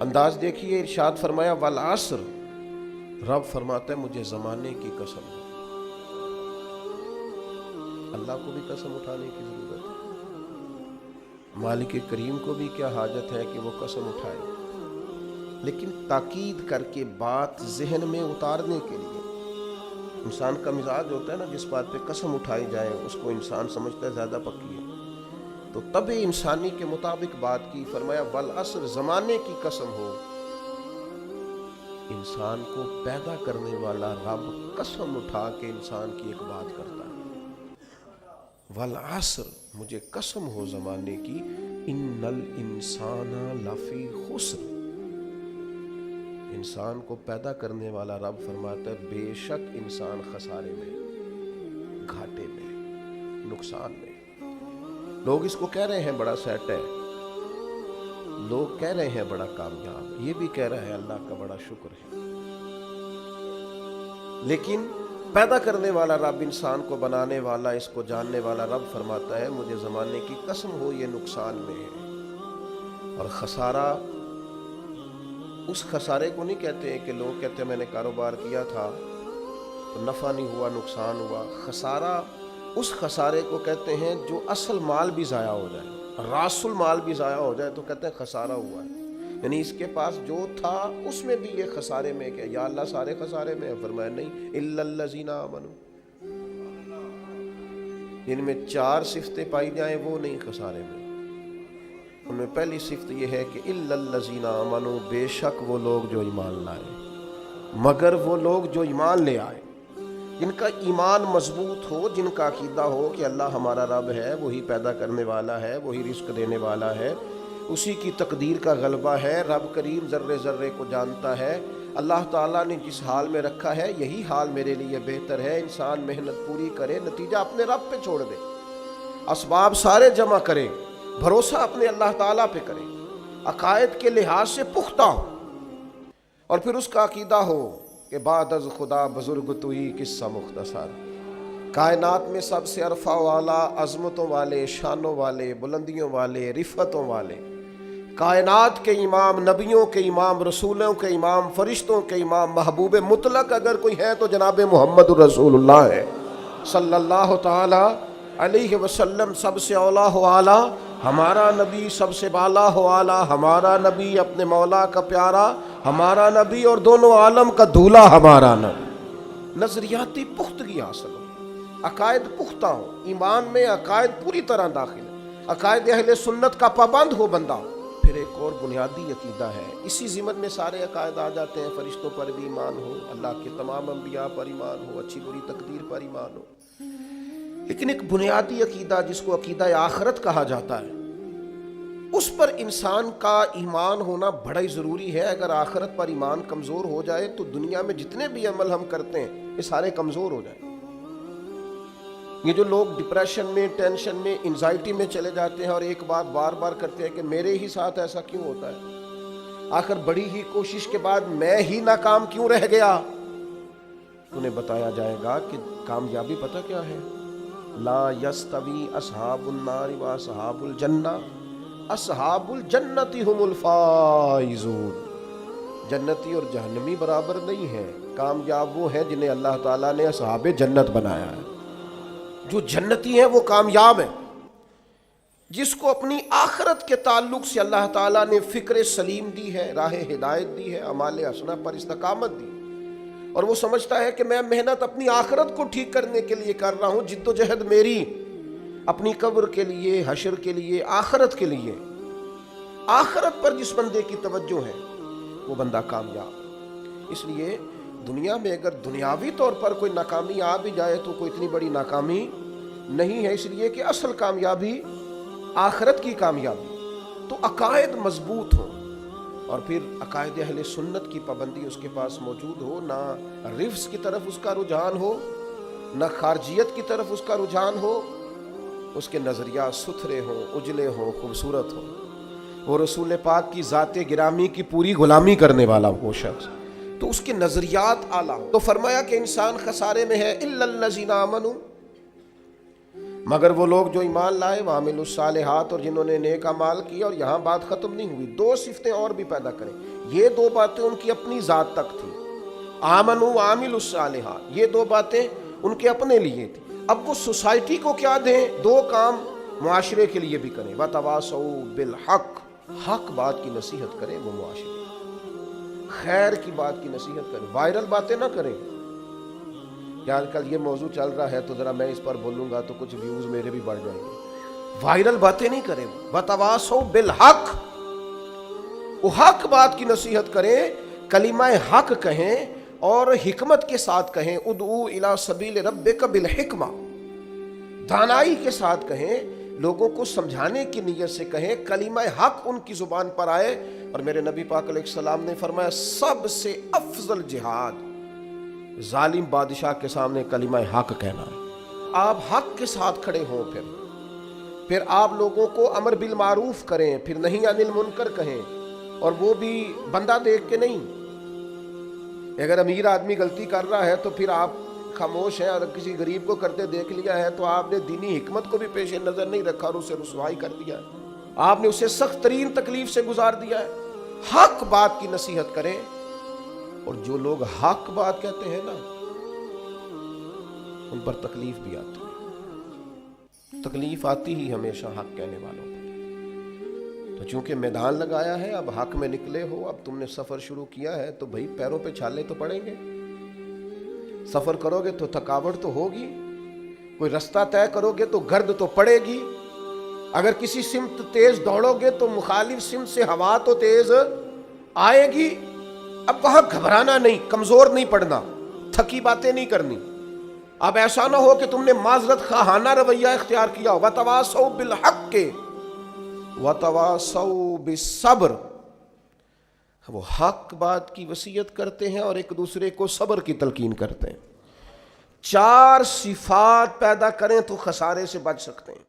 انداز دیکھیے، ارشاد فرمایا والعصر، رب فرماتا ہے مجھے زمانے کی قسم ہے۔ اللہ کو بھی قسم اٹھانے کی ضرورت ہے، مالک کریم کو بھی کیا حاجت ہے کہ وہ قسم اٹھائے، لیکن تاکید کر کے بات ذہن میں اتارنے کے لیے۔ انسان کا مزاج ہوتا ہے نا، جس بات پہ قسم اٹھائی جائے اس کو انسان سمجھتا ہے زیادہ پکی ہے، تو طبع انسانی کے مطابق بات کی، فرمایا والعصر، زمانے کی قسم ہو۔ انسان کو پیدا کرنے والا رب قسم اٹھا کے انسان کی ایک بات کرتا ہے، والعصر، مجھے قسم ہو زمانے کی، ان الانسان لفی خسر، انسان کو پیدا کرنے والا رب فرماتا ہے بے شک انسان خسارے میں، گھاٹے میں، نقصان میں۔ لوگ اس کو کہہ رہے ہیں بڑا سیٹ ہے، لوگ کہہ رہے ہیں بڑا کامیاب، یہ بھی کہہ رہا ہے اللہ کا بڑا شکر ہے، لیکن پیدا کرنے والا رب، انسان کو بنانے والا، اس کو جاننے والا رب فرماتا ہے مجھے زمانے کی قسم ہو یہ نقصان میں ہے۔ اور خسارہ اس خسارے کو نہیں کہتے ہیں کہ لوگ کہتے ہیں میں نے کاروبار کیا تھا تو نفع نہیں ہوا، نقصان ہوا۔ خسارہ اس خسارے کو کہتے ہیں جو اصل مال بھی ضائع ہو جائے، راس المال بھی ضائع ہو جائے تو کہتے ہیں خسارہ ہوا ہے، یعنی اس کے پاس جو تھا اس میں بھی یہ خسارے میں کہ یا اللہ سارے خسارے میں ہے؟ فرمایا نہیں، الا الذین آمنوا، جن میں 4 صفتیں پائی جائیں وہ نہیں خسارے میں۔ ان میں پہلی صفت یہ ہے کہ الا الذین آمنوا، بے شک وہ لوگ جو ایمان لائے، مگر وہ لوگ جو ایمان لے آئے، جن کا ایمان مضبوط ہو، جن کا عقیدہ ہو کہ اللہ ہمارا رب ہے، وہی پیدا کرنے والا ہے، وہی رزق دینے والا ہے، اسی کی تقدیر کا غلبہ ہے، رب کریم ذرے ذرے کو جانتا ہے، اللہ تعالیٰ نے جس حال میں رکھا ہے یہی حال میرے لیے بہتر ہے۔ انسان محنت پوری کرے، نتیجہ اپنے رب پہ چھوڑ دے، اسباب سارے جمع کرے، بھروسہ اپنے اللہ تعالیٰ پہ کرے، عقائد کے لحاظ سے پختہ ہو، اور پھر اس کا عقیدہ ہو کہ بعد از خدا بزرگ تو ہی قصہ مختصر، کائنات میں سب سے عرفہ والا، عظمتوں والے، شانوں والے، بلندیوں والے، رفتوں والے، کائنات کے امام، نبیوں کے امام، رسولوں کے امام، فرشتوں کے امام، محبوب مطلق اگر کوئی ہے تو جناب محمد الرسول اللہ ہے صلی اللہ تعالی علیہ وسلم۔ سب سے اولا و اعلیٰ ہمارا نبی، سب سے بالا و اعلیٰ ہمارا نبی، اپنے مولا کا پیارا ہمارا نبی، اور دونوں عالم کا دولہا ہمارا نبی۔ نظریاتی پختگی حاصل ہو، عقائد پختہ ہو، ایمان میں عقائد پوری طرح داخل ہے، عقائد اہل سنت کا پابند ہو بندہ۔ پھر ایک اور بنیادی عقیدہ ہے، اسی ضمن میں سارے عقائد آ جاتے ہیں، فرشتوں پر بھی ایمان ہو، اللہ کے تمام انبیاء پر ایمان ہو، اچھی بری تقدیر پر ایمان ہو، لیکن ایک بنیادی عقیدہ جس کو عقیدہ آخرت کہا جاتا ہے، اس پر انسان کا ایمان ہونا بڑا ہی ضروری ہے۔ اگر آخرت پر ایمان کمزور ہو جائے تو دنیا میں جتنے بھی عمل ہم کرتے ہیں یہ سارے کمزور ہو جائیں۔ یہ جو لوگ ڈپریشن میں، ٹینشن میں، انزائٹی میں چلے جاتے ہیں اور ایک بات بار بار کرتے ہیں کہ میرے ہی ساتھ ایسا کیوں ہوتا ہے، آخر بڑی ہی کوشش کے بعد میں ہی ناکام کیوں رہ گیا، انہیں بتایا جائے گا کہ کامیابی پتہ کیا ہے؟ لا یستوی اصحاب النار و اصحاب الجنہ، اصحاب الجنت هم الفائزون، جنتی اور جہنمی برابر نہیں ہیں، کامیاب وہ ہیں جنہیں اللہ تعالیٰ نے اصحاب جنت بنایا ہے۔ جو جنتی ہیں وہ کامیاب ہیں، جس کو اپنی آخرت کے تعلق سے اللہ تعالیٰ نے فکر سلیم دی ہے، راہ ہدایت دی ہے، اعمال حسنہ پر استقامت دی، اور وہ سمجھتا ہے کہ میں محنت اپنی آخرت کو ٹھیک کرنے کے لیے کر رہا ہوں، جد و جہد میری اپنی قبر کے لیے، حشر کے لیے، آخرت کے لیے۔ آخرت پر جس بندے کی توجہ ہے وہ بندہ کامیاب۔ اس لیے دنیا میں اگر دنیاوی طور پر کوئی ناکامی آ بھی جائے تو کوئی اتنی بڑی ناکامی نہیں ہے، اس لیے کہ اصل کامیابی آخرت کی کامیابی۔ تو عقائد مضبوط ہوں، اور پھر عقائد اہل سنت کی پابندی اس کے پاس موجود ہو، نہ رفض کی طرف اس کا رجحان ہو، نہ خارجیت کی طرف اس کا رجحان ہو، اس کے نظریات ستھرے ہوں، اجلے ہوں، خوبصورت ہوں، وہ رسول پاک کی ذات گرامی کی پوری غلامی کرنے والا وہ شخص، تو اس کے نظریات اعلیٰ ہوں۔ تو فرمایا کہ انسان خسارے میں ہے، الا الذین آمنوا، مگر وہ لوگ جو ایمان لائے، وعملوا الصالحات، اور جنہوں نے نیک اعمال کیا۔ اور یہاں بات ختم نہیں ہوئی، 2 صفتیں اور بھی پیدا کریں، یہ دو باتیں ان کی اپنی ذات تک تھی، آمنو وعاملوا الصالحات، یہ دو باتیں ان کے اپنے لیے تھی۔ اب وہ سوسائٹی کو کیا دیں؟ دو کام معاشرے کے لیے بھی کریں، وتواصوا بالحق، حق بات کی نصیحت کریں وہ معاشرے، خیر کی بات کی نصیحت کریں، وائرل باتیں نہ کریں کہ آج کل یہ موضوع چل رہا ہے تو ذرا میں اس پر بولوں گا تو کچھ ویوز میرے بھی بڑھ جائیں گے، وائرل باتیں نہیں کریں، وتواصوا بالحق، وہ حق بات کی نصیحت کریں، کلمہ حق کہیں اور حکمت کے ساتھ کہیں، ادعو الی سبیل ربک بالحکمہ، دانائی کے ساتھ کہیں، لوگوں کو سمجھانے کی نیت سے کہیں، کلمہ حق ان کی زبان پر آئے۔ اور میرے نبی پاک علیہ السلام نے فرمایا سب سے افضل جہاد ظالم بادشاہ کے سامنے کلمہ حق کہنا ہے۔ آپ حق کے ساتھ کھڑے ہوں، پھر آپ لوگوں کو امر بالمعروف کریں، پھر نہی عن المنکر کہیں، اور وہ بھی بندہ دیکھ کے نہیں۔ اگر امیر آدمی غلطی کر رہا ہے تو پھر آپ خاموش ہیں، اور کسی غریب کو کرتے دیکھ لیا ہے تو آپ نے دینی حکمت کو بھی پیش نظر نہیں رکھا اور اسے رسوائی کر دیا ہے، آپ نے اسے سخت ترین تکلیف سے گزار دیا ہے۔ حق بات کی نصیحت کریں، اور جو لوگ حق بات کہتے ہیں نا ان پر تکلیف بھی آتی ہے، تکلیف آتی ہی ہمیشہ حق کہنے والوں پر۔ تو چونکہ میدان لگایا ہے، اب حق میں نکلے ہو، اب تم نے سفر شروع کیا ہے تو بھئی پیروں پہ چھالے تو پڑیں گے، سفر کرو گے تو تھکاوٹ تو ہوگی، کوئی رستہ طے کرو گے تو گرد تو پڑے گی، اگر کسی سمت تیز دوڑو گے تو مخالف سمت سے ہوا تو تیز آئے گی۔ اب وہاں گھبرانا نہیں، کمزور نہیں پڑنا، تھکی باتیں نہیں کرنی۔ اب ایسا نہ ہو کہ تم نے معذرت خواہانہ رویہ اختیار کیا، وتواصوا بالحق وتواصوا بالصبر، وہ حق بات کی وصیت کرتے ہیں اور ایک دوسرے کو صبر کی تلقین کرتے ہیں۔ چار صفات پیدا کریں تو خسارے سے بچ سکتے ہیں۔